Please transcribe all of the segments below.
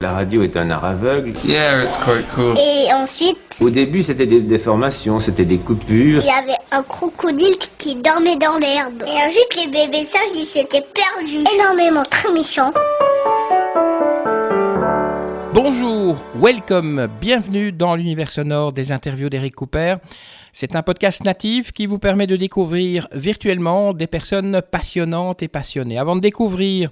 La radio est un art aveugle. Yeah, it's quite cool. Et ensuite, Au début, c'était des déformations, c'était des coupures. il y avait un crocodile qui dormait dans l'herbe. Et ensuite, les bébés sages, ils s'étaient perdus. Énormément, très méchants. Bonjour, welcome, bienvenue dans l'univers sonore des interviews d'Eric Cooper. C'est un podcast natif qui vous permet de découvrir virtuellement des personnes passionnantes et passionnées. Avant de découvrir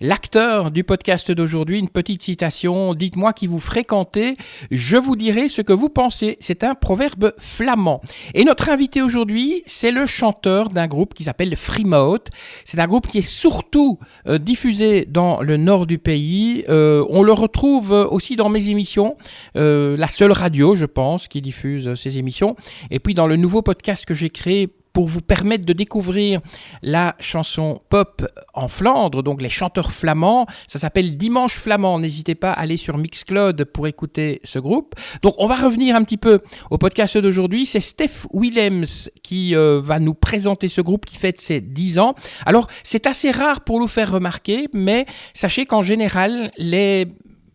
l'acteur du podcast d'aujourd'hui, une petite citation. Dites-moi qui vous fréquentez, je vous dirai ce que vous pensez. C'est un proverbe flamand. Et notre invité aujourd'hui, c'est le chanteur d'un groupe qui s'appelle Freemouth. C'est un groupe qui est surtout diffusé dans le nord du pays. On le retrouve aussi dans mes émissions, la seule radio, je pense, qui diffuse ces émissions. Et puis dans le nouveau podcast que j'ai créé pour vous permettre de découvrir la chanson pop en Flandre, donc les chanteurs flamands, ça s'appelle Dimanche Flamand. N'hésitez pas à aller sur Mixcloud pour écouter ce groupe. Donc on va revenir un petit peu au podcast d'aujourd'hui. C'est Steph Willems qui va nous présenter ce groupe qui fête ses 10 ans. Alors c'est assez rare pour nous faire remarquer, mais sachez qu'en général, les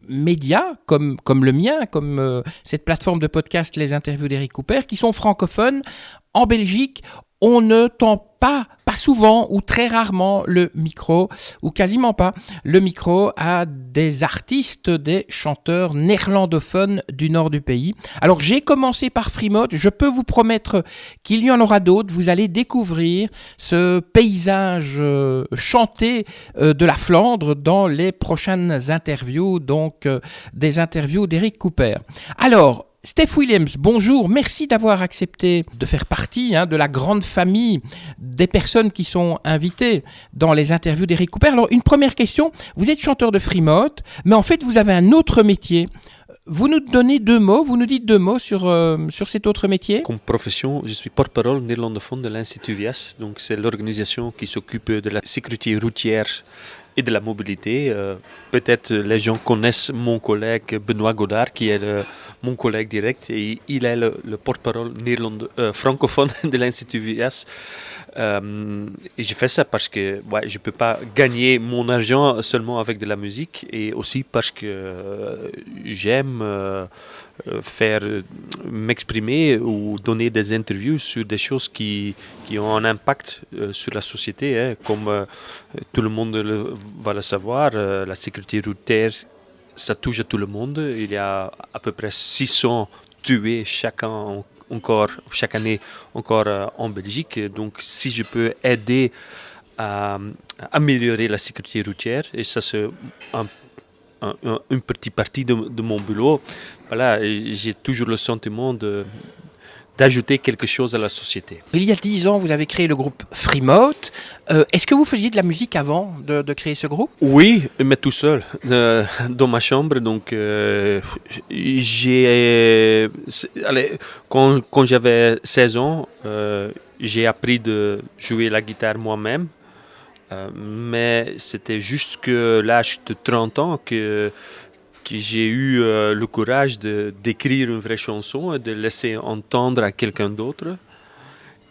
médias comme le mien, comme cette plateforme de podcast Les Interviews d'Eric Cooper, qui sont francophones, en Belgique, on ne tend pas souvent ou très rarement le micro, ou quasiment pas, le micro à des artistes, des chanteurs néerlandophones du nord du pays. Alors j'ai commencé par Freemouth, je peux vous promettre qu'il y en aura d'autres. Vous allez découvrir ce paysage chanté de la Flandre dans les prochaines interviews, donc des interviews d'Eric Cooper. Alors, Steph Willems, bonjour, merci d'avoir accepté de faire partie de la grande famille des personnes qui sont invitées dans les interviews d'Eric Cooper. Alors, une première question, vous êtes chanteur de Freemouth, mais en fait, vous avez un autre métier. Vous nous donnez vous nous dites deux mots sur cet autre métier? Comme profession, je suis porte-parole néerlandophone de l'Institut VIAS, donc c'est l'organisation qui s'occupe de la sécurité routière et de la mobilité. Peut-être les gens connaissent mon collègue Benoît Godard, qui est mon collègue direct, et il est le porte-parole francophone de l'Institut VIAS. Et je fais ça parce que je ne peux pas gagner mon argent seulement avec de la musique, et aussi parce que j'aime m'exprimer ou donner des interviews sur des choses qui ont un impact sur la société, comme tout le monde va le savoir, la sécurité routière, ça touche à tout le monde. Il y a à peu près 600 tués chaque année encore en Belgique. Donc si je peux aider à améliorer la sécurité routière, et ça c'est une petite partie de mon boulot, voilà, j'ai toujours le sentiment d'ajouter quelque chose à la société. Il y a 10 ans, vous avez créé le groupe Freemouth. Est-ce que vous faisiez de la musique avant de créer ce groupe? Oui, mais tout seul, dans ma chambre. Donc, quand j'avais 16 ans, j'ai appris de jouer la guitare moi-même. Mais c'était juste que l'âge de 30 ans que j'ai eu le courage d'écrire une vraie chanson et de laisser entendre à quelqu'un d'autre.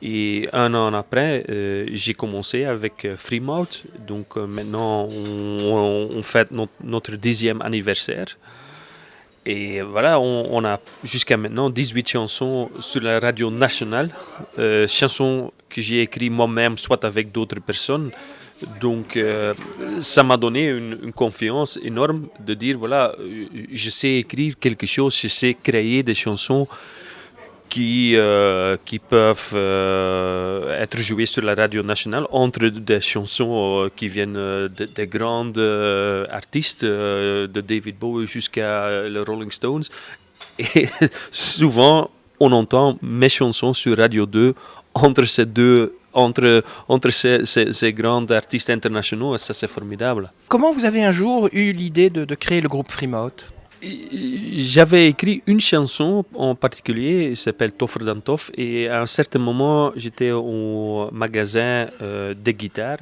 Et un an après, j'ai commencé avec Freemouth. Donc maintenant, on fête notre 10e anniversaire. Et voilà, on a jusqu'à maintenant 18 chansons sur la radio nationale. Chansons que j'ai écrites moi-même, soit avec d'autres personnes. Donc ça m'a donné une confiance énorme de dire, voilà, je sais écrire quelque chose, je sais créer des chansons qui peuvent être jouées sur la radio nationale, entre des chansons qui viennent des grands artistes, de David Bowie jusqu'à les Rolling Stones. Et souvent, on entend mes chansons sur Radio 2 entre ces grands artistes internationaux, et ça c'est formidable. Comment vous avez un jour eu l'idée de créer le groupe Freemouth? J'avais écrit une chanson en particulier, elle s'appelle Toffer dan Tof, et à un certain moment j'étais au magasin des guitares,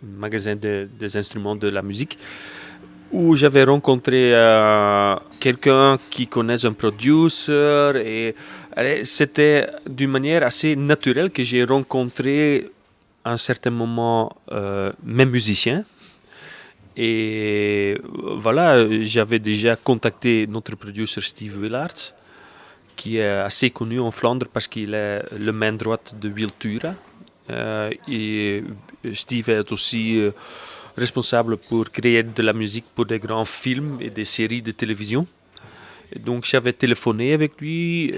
magasin des instruments de la musique, où j'avais rencontré quelqu'un qui connaît un producer, et c'était d'une manière assez naturelle que j'ai rencontré à un certain moment mes musiciens. Et voilà, j'avais déjà contacté notre producteur Steve Willard, qui est assez connu en Flandre parce qu'il est le main droite de Wiltura. Et Steve est aussi responsable pour créer de la musique pour des grands films et des séries de télévision. Et donc j'avais téléphoné avec lui,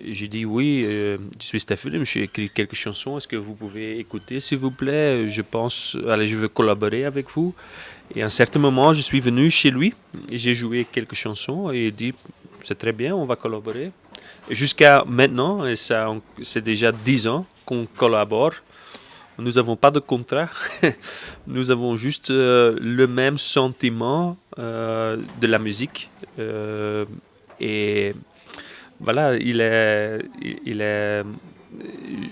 j'ai dit oui, je suis Stephen, j'ai écrit quelques chansons, est-ce que vous pouvez écouter s'il vous plaît, je veux collaborer avec vous. Et à un certain moment, je suis venu chez lui, et j'ai joué quelques chansons et il dit c'est très bien, on va collaborer. Et jusqu'à maintenant, et ça, c'est déjà 10 ans qu'on collabore. Nous n'avons pas de contrat, nous avons juste le même sentiment de la musique. Et voilà,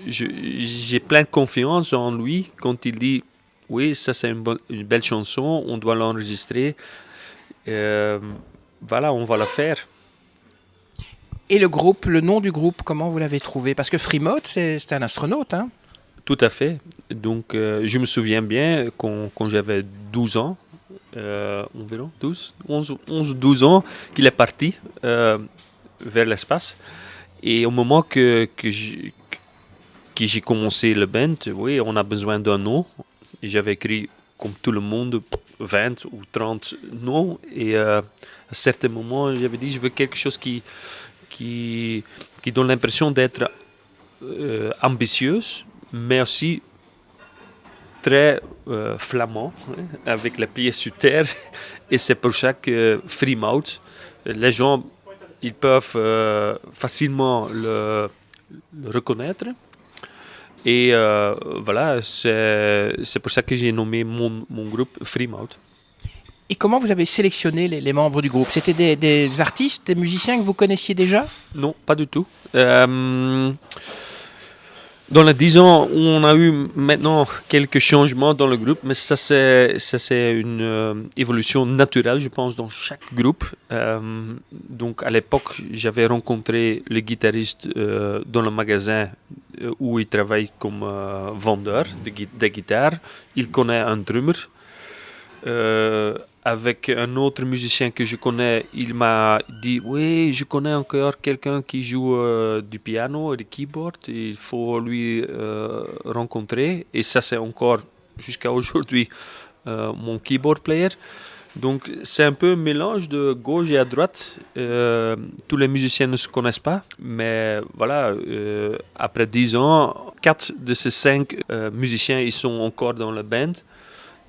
j'ai plein de confiance en lui quand il dit oui, ça c'est une belle chanson, on doit l'enregistrer. Voilà, on va la faire. Et le groupe, le nom du groupe, comment vous l'avez trouvé? Parce que Freemode, c'est un astronaute, hein? Tout à fait. Donc, je me souviens bien quand j'avais 12 ans, environ 11-12 ans, qu'il est parti vers l'espace. Et au moment que j'ai commencé le band, oui, on a besoin d'un nom. Et j'avais écrit, comme tout le monde, 20 ou 30 noms. Et à un certain moment, j'avais dit, je veux quelque chose qui donne l'impression d'être ambitieuse, mais aussi très flamand, avec les pieds sur terre. Et c'est pour ça que Freemode, les gens ils peuvent facilement le reconnaître. Et voilà, c'est pour ça que j'ai nommé mon groupe Freemode. Et comment vous avez sélectionné les membres du groupe? C'était des artistes, des musiciens que vous connaissiez déjà? Non, pas du tout. Dans les 10 ans, on a eu maintenant quelques changements dans le groupe, mais ça c'est une évolution naturelle, je pense, dans chaque groupe. Donc à l'époque, j'avais rencontré le guitariste dans le magasin où il travaille comme vendeur de guitares. Il connaît un drummer. Avec un autre musicien que je connais, il m'a dit oui, je connais encore quelqu'un qui joue du piano et du keyboard, il faut lui rencontrer. Et ça, c'est encore jusqu'à aujourd'hui mon keyboard player. Donc c'est un peu un mélange de gauche et à droite. Tous les musiciens ne se connaissent pas, mais voilà, après 10 ans, 4 de ces 5 musiciens ils sont encore dans la band.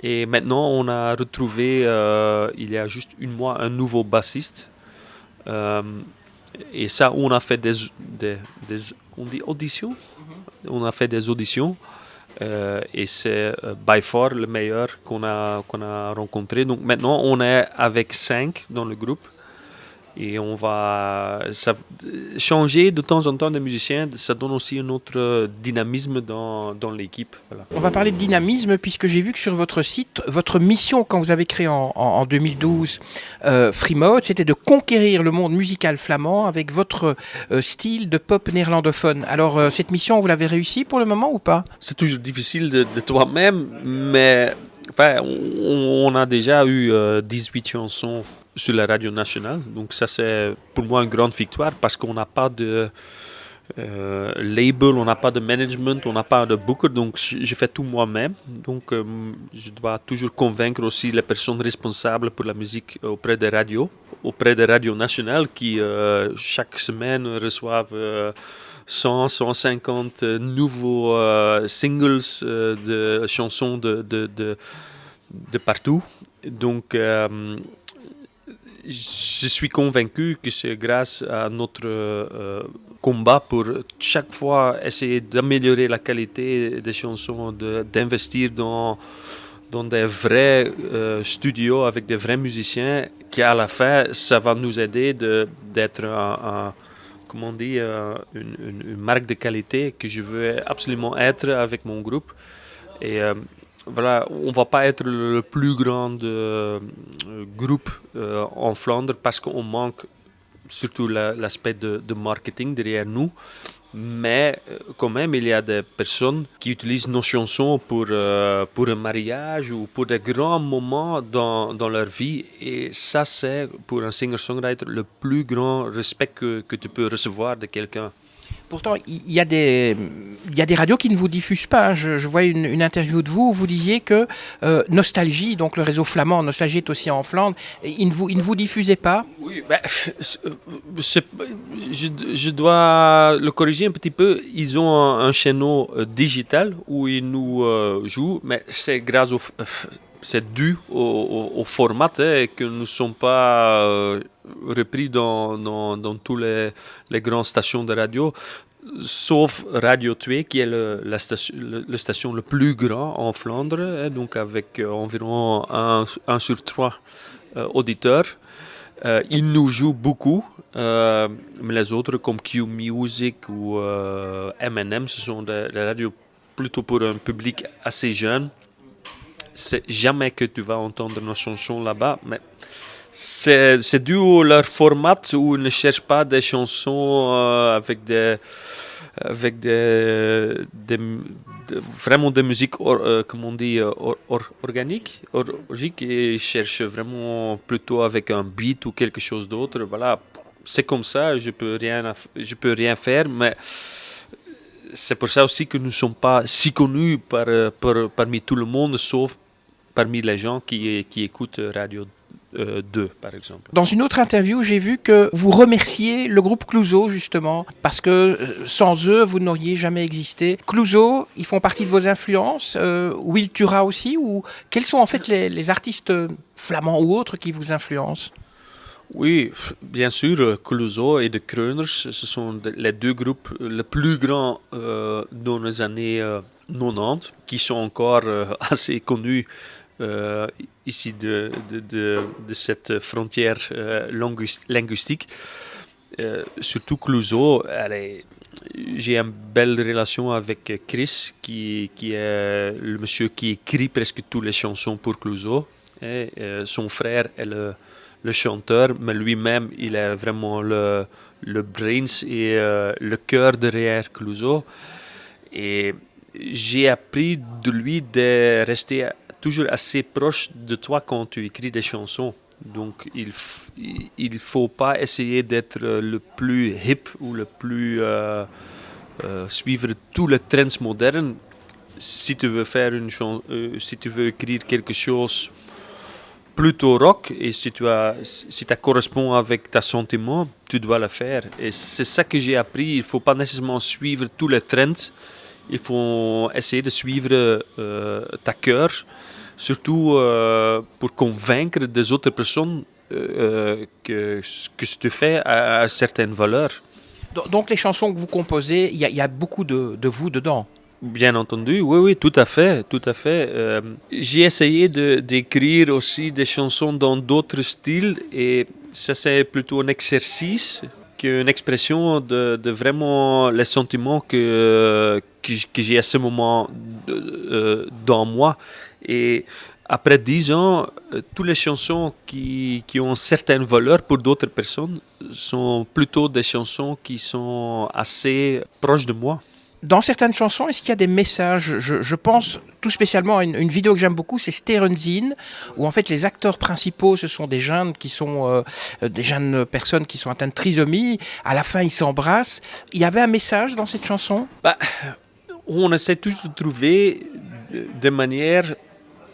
Et maintenant, on a retrouvé, il y a juste un mois, un nouveau bassiste. Et ça, on a fait des on dit auditions. On a fait des auditions. Et c'est by far le meilleur qu'on a rencontré. Donc maintenant, on est avec 5 dans le groupe. Et on va changer de temps en temps de musiciens, ça donne aussi un autre dynamisme dans l'équipe. Voilà. On va parler de dynamisme puisque j'ai vu que sur votre site, votre mission quand vous avez créé en 2012 Freemode, c'était de conquérir le monde musical flamand avec votre style de pop néerlandophone. Alors cette mission, vous l'avez réussi pour le moment ou pas? C'est toujours difficile de toi-même, mais enfin, on a déjà eu 18 chansons sur la radio nationale. Donc ça, c'est pour moi une grande victoire parce qu'on n'a pas de label, on n'a pas de management, on n'a pas de booker. Donc je fais tout moi-même. Donc je dois toujours convaincre aussi les personnes responsables pour la musique auprès des radios nationales qui chaque semaine reçoivent 150 nouveaux singles de chansons de partout. Donc je suis convaincu que c'est grâce à notre combat pour chaque fois essayer d'améliorer la qualité des chansons, d'investir dans des vrais studios avec des vrais musiciens, qu'à la fin, ça va nous aider d'être comment on dit, une marque de qualité que je veux absolument être avec mon groupe. Et voilà, on ne va pas être le plus grand groupe en Flandre parce qu'on manque surtout l'aspect de marketing derrière nous. Mais quand même, il y a des personnes qui utilisent nos chansons pour un mariage ou pour des grands moments dans leur vie. Et ça, c'est pour un singer-songwriter le plus grand respect que tu peux recevoir de quelqu'un. Pourtant, il y a des radios qui ne vous diffusent pas. Je vois une interview de vous où vous disiez que Nostalgie, donc le réseau flamand, Nostalgie est aussi en Flandre, et il ne vous diffusait pas. Oui, je dois le corriger un petit peu. Ils ont un channel digital où ils nous jouent, mais c'est grâce c'est dû au format que nous ne sommes pas repris dans toutes les grandes stations de radio, sauf Radio 2, qui est la station le plus grand en Flandre, donc avec environ 1 sur 3 auditeurs. Ils nous jouent beaucoup, mais les autres comme Q Music ou M&M, ce sont des radios plutôt pour un public assez jeune. C'est jamais que tu vas entendre nos chansons là-bas, mais c'est dû à leur format où ils ne cherchent pas des chansons avec vraiment des musiques comment on dit organiques, et ils cherchent vraiment plutôt avec un beat ou quelque chose d'autre. Voilà, c'est comme ça, je peux rien faire, mais c'est pour ça aussi que nous ne sommes pas si connus parmi tout le monde, sauf parmi les gens qui écoutent Radio 2, par exemple. Dans une autre interview, j'ai vu que vous remerciez le groupe Clouseau, justement, parce que sans eux, vous n'auriez jamais existé. Clouseau, ils font partie de vos influences, Will Tura aussi, ou quels sont en fait les artistes flamands ou autres qui vous influencent? Oui, bien sûr, Clouseau et The Kreuners, ce sont les deux groupes les plus grands dans les années 90, qui sont encore assez connus ici de cette frontière linguistique. Surtout Clouseau, j'ai une belle relation avec Chris, qui est le monsieur qui écrit presque toutes les chansons pour Clouseau. Et son frère est le chanteur, mais lui-même, il est vraiment le brains et le cœur derrière Clouseau. Et j'ai appris de lui de rester toujours assez proche de toi quand tu écris des chansons. Donc, il faut pas essayer d'être le plus hip ou le plus suivre tous les trends modernes. Si tu veux faire si tu veux écrire quelque chose plutôt rock, et si ça correspond avec ta sentiment, tu dois le faire. Et c'est ça que j'ai appris. Il faut pas nécessairement suivre tous les trends. Il faut essayer de suivre ta cœur, surtout pour convaincre des autres personnes que ce que tu fais a certaines valeurs. Donc les chansons que vous composez, il y a beaucoup de vous dedans? Bien entendu, oui, tout à fait. J'ai essayé d'écrire aussi des chansons dans d'autres styles, et ça c'est plutôt un exercice qu'une expression de vraiment les sentiments que j'ai à ce moment dans moi. Et après 10 ans, toutes les chansons qui ont certaines valeurs pour d'autres personnes sont plutôt des chansons qui sont assez proches de moi. Dans certaines chansons, est-ce qu'il y a des messages? Je pense tout spécialement à une vidéo que j'aime beaucoup, c'est Sterenzin, où en fait les acteurs principaux, ce sont des jeunes des jeunes personnes qui sont atteintes de trisomie. À la fin, ils s'embrassent. Il y avait un message dans cette chanson? On essaie toujours de trouver des manières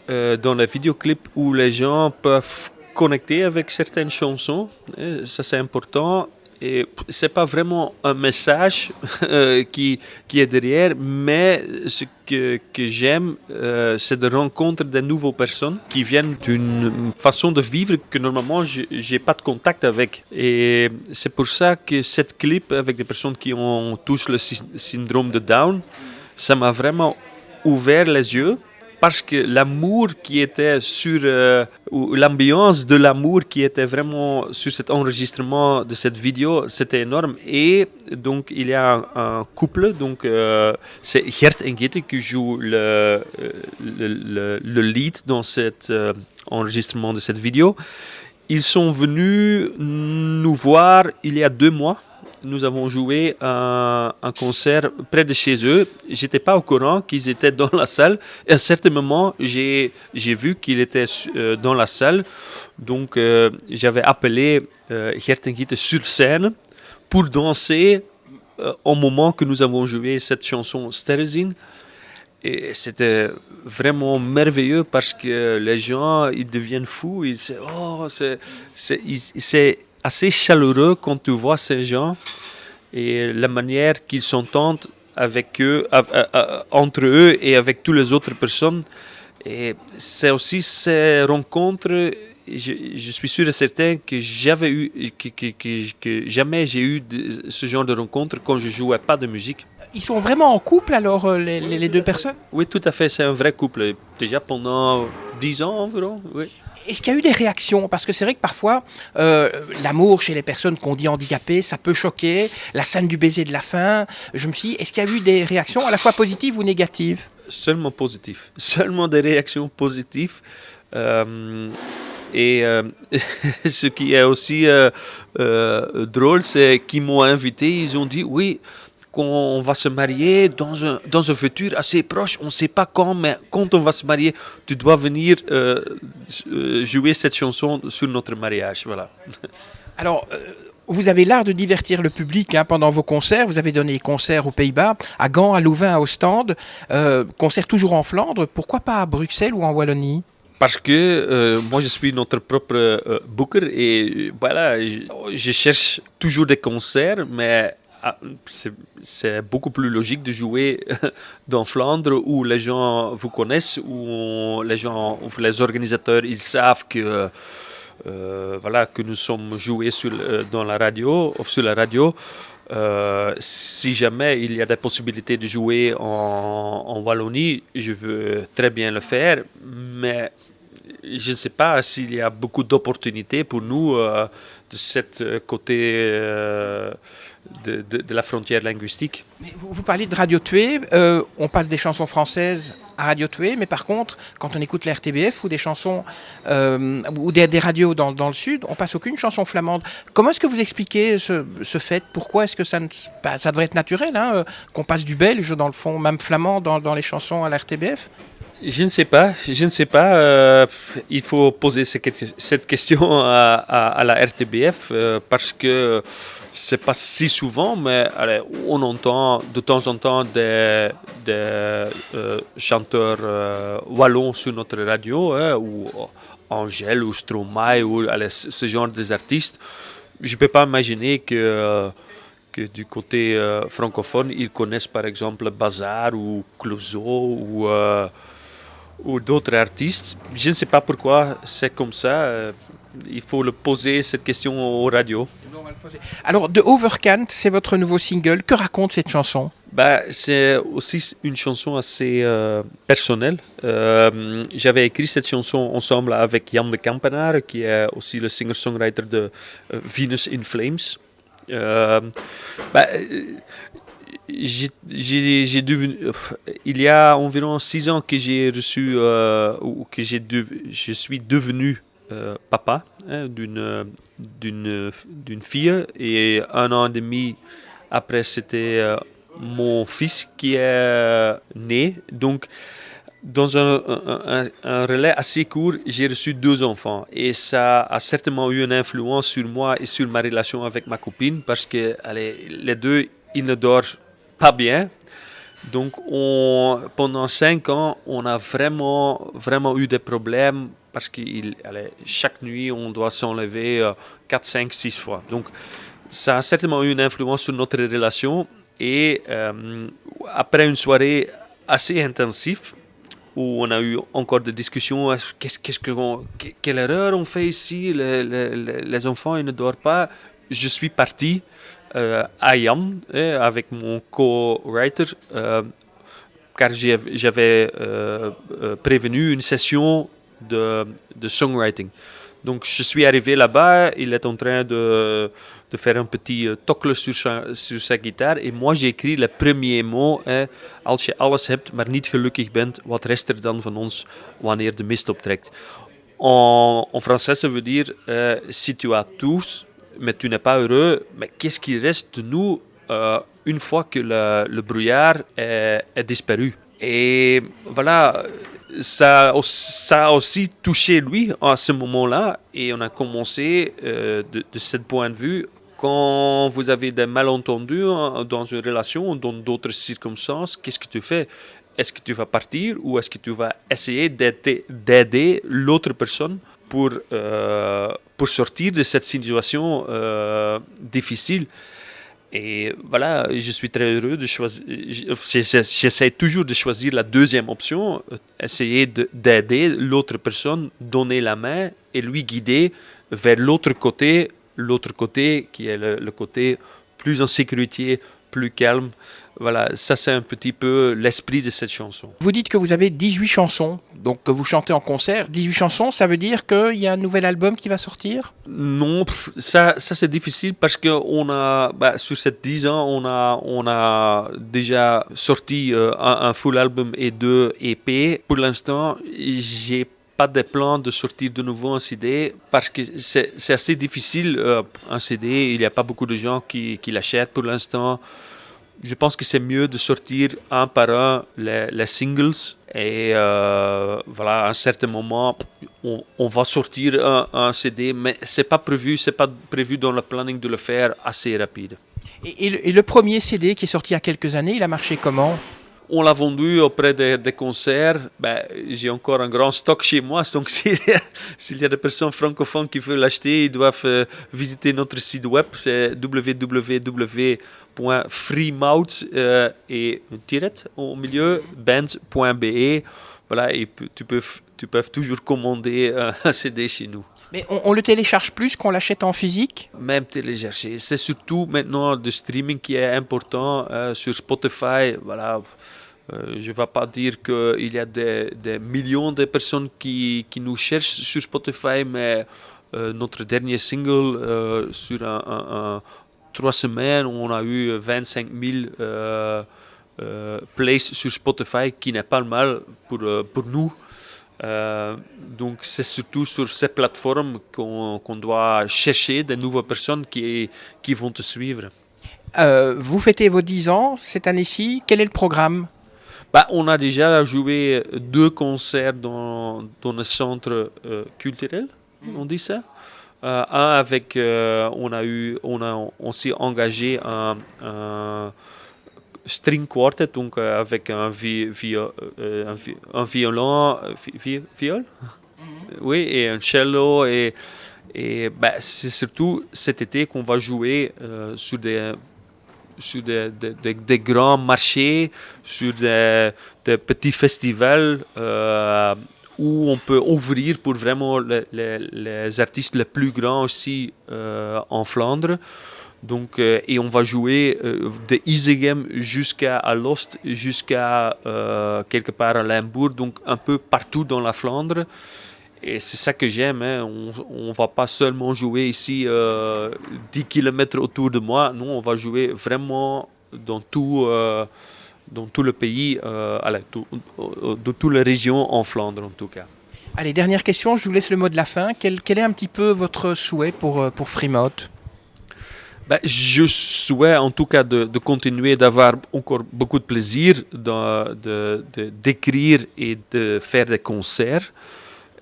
dans les vidéoclips où les gens peuvent connecter avec certaines chansons. Ça, c'est important. Et c'est pas vraiment un message qui est derrière, mais ce que j'aime, c'est de rencontrer de nouvelles personnes qui viennent d'une façon de vivre que normalement j'ai pas de contact avec. Et c'est pour ça que cette clip avec des personnes qui ont tous le syndrome de Down, ça m'a vraiment ouvert les yeux. Parce que l'amour qui était ou l'ambiance de l'amour qui était vraiment sur cet enregistrement de cette vidéo, c'était énorme. Et donc, il y a un couple, donc c'est Gert et Gitte qui jouent le lead dans cet enregistrement de cette vidéo. Ils sont venus nous voir il y a 2 mois nous avons joué un concert près de chez eux. J'étais pas au courant qu'ils étaient dans la salle. Et à un certain moment, j'ai vu qu'il était dans la salle. Donc, j'avais appelé Gert en Gitte sur scène pour danser au moment que nous avons joué cette chanson Sterrezien. Et c'était vraiment merveilleux parce que les gens, ils deviennent fous. C'est assez chaleureux quand tu vois ces gens et la manière qu'ils s'entendent avec eux, entre eux et avec toutes les autres personnes. Et c'est aussi ces rencontres, je suis sûr et certain que que jamais j'ai eu ce genre de rencontres quand je jouais pas de musique. Ils sont vraiment en couple alors, les deux personnes? Oui, tout à fait, c'est un vrai couple. Déjà pendant 10 ans environ, oui. Est-ce qu'il y a eu des réactions? Parce que c'est vrai que parfois, l'amour chez les personnes qu'on dit handicapées, ça peut choquer. La scène du baiser de la fin, je me suis dit, est-ce qu'il y a eu des réactions à la fois positives ou négatives? Seulement positives. Seulement des réactions positives. Ce qui est aussi drôle, c'est qu'ils m'ont invité, ils ont dit, oui, qu'on va se marier dans un futur assez proche, on ne sait pas quand, mais quand on va se marier, tu dois venir jouer cette chanson sur notre mariage. Voilà. Alors, vous avez l'art de divertir le public pendant vos concerts. Vous avez donné des concerts aux Pays-Bas, à Gand, à Louvain, à Ostende, concerts toujours en Flandre. Pourquoi pas à Bruxelles ou en Wallonie? Parce que moi, je suis notre propre booker et voilà, je cherche toujours des concerts, mais c'est beaucoup plus logique de jouer dans Flandre où les gens vous connaissent, où les organisateurs, ils savent que voilà, que nous sommes joués dans la radio, ou sur la radio. Si jamais il y a des possibilités de jouer en Wallonie, je veux très bien le faire, mais je ne sais pas s'il y a beaucoup d'opportunités pour nous de ce côté de la frontière linguistique. Mais vous parlez de Radio Tué, on passe des chansons françaises à Radio Tué, mais par contre, quand on écoute la RTBF ou des chansons ou des radios dans le sud, on passe aucune chanson flamande. Comment est-ce que vous expliquez ce fait? Pourquoi est-ce que ça devrait être naturel qu'on passe du belge dans le fond, même flamand dans les chansons à la RTBF? Je ne sais pas. Il faut poser cette question à la RTBF parce que c'est pas si souvent, mais allez, on entend de temps en temps des chanteurs wallons sur notre radio, ou Angèle ou Stromae ou ce genre d'artistes. Je ne peux pas imaginer que du côté francophone, ils connaissent par exemple Bazar ou Clouseau ou d'autres artistes. Je ne sais pas pourquoi c'est comme ça. Il faut le poser cette question aux radios. Alors, The Overcant, c'est votre nouveau single. Que raconte cette chanson? C'est aussi une chanson assez personnelle. J'avais écrit cette chanson ensemble avec Jan de Kampenaar, qui est aussi le singer-songwriter de Venus in Flames. Il y a environ 6 ans que j'ai reçu ou que je suis devenu papa d'une fille, et 1 an et demi après c'était mon fils qui est né. Donc dans un relais assez court, j'ai reçu 2 enfants et ça a certainement eu une influence sur moi et sur ma relation avec ma copine parce que les deux, ils ne dorment pas bien. Donc pendant 5 ans, on a vraiment eu des problèmes parce que chaque nuit, on doit s'enlever 4, 5, 6 fois. Donc ça a certainement eu une influence sur notre relation. Et après une soirée assez intensive, où on a eu encore des discussions, quelle erreur on fait ici, les enfants ils ne dorment pas. Je suis parti à Jan avec mon co-writer car j'avais prévenu une session de songwriting. Donc je suis arrivé là-bas, il est en train de faire een petit tokkelen sur sa gitaar. En moi j'ai écrit le premier mot. Als je alles hebt, maar niet gelukkig bent, wat rest er dan van ons wanneer de mist optrekt? En français, ça veut dire si tu as tout, mais tu n'es pas heureux, mais qu'est-ce qui reste de nous une fois que le brouillard est disparu? Et voilà, ça a aussi touché lui à ce moment-là, et on a commencé de ce point de vue. Quand vous avez des malentendus dans une relation ou dans d'autres circonstances, qu'est-ce que tu fais? Est-ce que tu vas partir ou est-ce que tu vas essayer d'aider l'autre personne pour sortir de cette situation difficile? Et voilà, je suis très heureux de choisir. J'essaie toujours de choisir la deuxième option, essayer d'aider l'autre personne, donner la main et lui guider vers l'autre côté qui est le côté plus en sécurité, plus calme. Voilà, ça c'est un petit peu l'esprit de cette chanson. Vous dites que vous avez 18 chansons, donc que vous chantez en concert. 18 chansons, ça veut dire qu'il y a un nouvel album qui va sortir? Non, ça c'est difficile parce que sur ces 10 ans, on a déjà sorti un full album et 2 EP. Pour l'instant, j'ai pas de plan de sortir de nouveau un CD parce que c'est assez difficile. Un CD, il n'y a pas beaucoup de gens qui l'achètent pour l'instant. Je pense que c'est mieux de sortir un par un les singles et voilà, à un certain moment, on va sortir un CD, mais c'est pas prévu dans le planning de le faire assez rapide. Et le premier CD qui est sorti il y a quelques années, il a marché comment? On l'a vendu auprès des concerts. J'ai encore un grand stock chez moi, donc s'il y a des personnes francophones qui veulent l'acheter, ils doivent visiter notre site web, c'est www.freemouth et une tirette au milieu, band.be. Voilà, et tu peux toujours commander un CD chez nous. Mais on le télécharge plus qu'on l'achète en physique? Même télécharger. C'est surtout maintenant le streaming qui est important sur Spotify. Voilà. Je ne vais pas dire qu'il y a des millions de personnes qui nous cherchent sur Spotify, mais notre dernier single, sur 3 semaines, on a eu 25 000 plays sur Spotify, qui n'est pas mal pour nous. Donc c'est surtout sur ces plateformes qu'on doit chercher de nouvelles personnes qui vont te suivre. Vous fêtez vos 10 ans cette année-ci. Quel est le programme? On a déjà joué 2 concerts dans le centre culturel, on dit ça. Un avec, on s'est engagé un string quartet, donc avec un violon, oui, et un cello, et c'est surtout cet été qu'on va jouer sur des grands marchés, sur des petits festivals où on peut ouvrir pour vraiment les artistes les plus grands aussi en Flandre. Donc, et on va jouer de Isegem jusqu'à Alost, jusqu'à quelque part à Limbourg, donc un peu partout dans la Flandre. Et c'est ça que j'aime, hein. On ne va pas seulement jouer ici 10 km autour de moi, non, on va jouer vraiment dans tout le pays, dans toutes les régions en Flandre en tout cas. Allez, dernière question, je vous laisse le mot de la fin. Quel est un petit peu votre souhait pour Freemouth? Je souhaite en tout cas de continuer d'avoir encore beaucoup de plaisir d'écrire et de faire des concerts.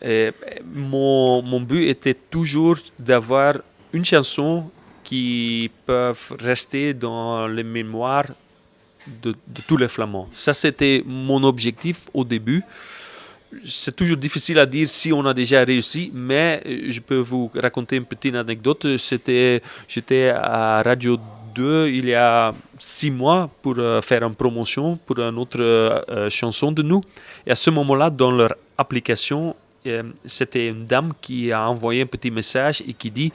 Et mon but était toujours d'avoir une chanson qui peut rester dans les mémoires de tous les Flamands. Ça, c'était mon objectif au début. C'est toujours difficile à dire si on a déjà réussi, mais je peux vous raconter une petite anecdote. J'étais à Radio 2 il y a 6 mois pour faire une promotion pour une autre chanson de nous. Et à ce moment-là, dans leur application, c'était une dame qui a envoyé un petit message et qui dit,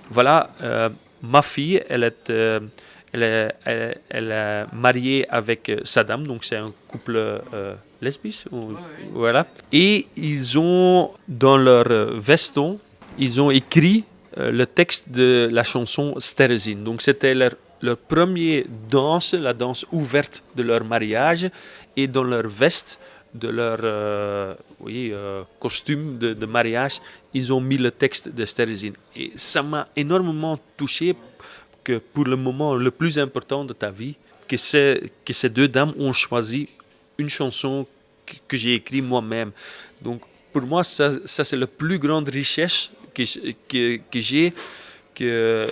voilà, ma fille, elle est mariée avec Saddam, donc c'est un couple lesbiste, voilà. Et ils ont, dans leur veston, ils ont écrit le texte de la chanson Sterrezin. Donc c'était leur première danse, la danse ouverte de leur mariage, et dans leur veste, de leur costume de mariage, ils ont mis le texte de Sterrezin. Et ça m'a énormément touché que pour le moment le plus important de ta vie, que ces deux dames ont choisi une chanson que j'ai écrite moi-même. Donc pour moi, ça c'est la plus grande richesse que j'ai, que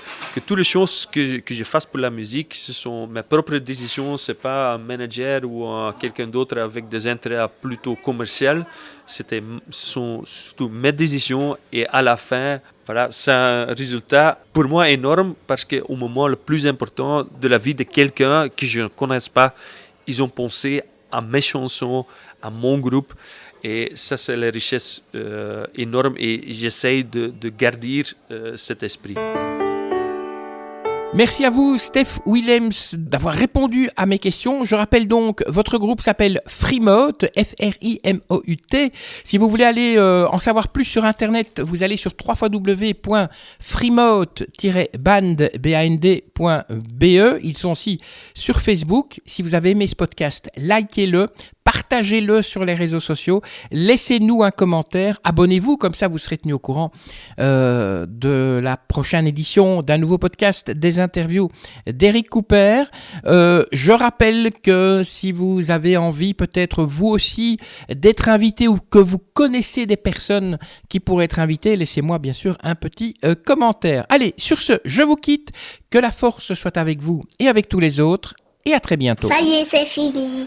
toutes les choses que je fasse pour la musique, ce sont mes propres décisions, c'est pas un manager ou quelqu'un d'autre avec des intérêts plutôt commerciaux. Ce sont surtout mes décisions et à la fin, voilà, c'est un résultat pour moi énorme parce qu'au moment le plus important de la vie de quelqu'un que je ne connais pas, ils ont pensé à mes chansons, à mon groupe. Et ça, c'est la richesse énorme et j'essaye de garder cet esprit. Merci à vous, Steph Willems, d'avoir répondu à mes questions. Je rappelle donc, votre groupe s'appelle Frimout, F-R-I-M-O-U-T. Si vous voulez aller en savoir plus sur Internet, vous allez sur www.frimout-band.be. Ils sont aussi sur Facebook. Si vous avez aimé ce podcast, likez-le. Partagez-le sur les réseaux sociaux, laissez-nous un commentaire, abonnez-vous, comme ça vous serez tenu au courant de la prochaine édition d'un nouveau podcast des interviews d'Eric Cooper. Je rappelle que si vous avez envie, peut-être vous aussi, d'être invité ou que vous connaissez des personnes qui pourraient être invitées, laissez-moi bien sûr un petit commentaire. Allez, sur ce, je vous quitte, que la force soit avec vous et avec tous les autres, et à très bientôt. Ça y est, c'est fini.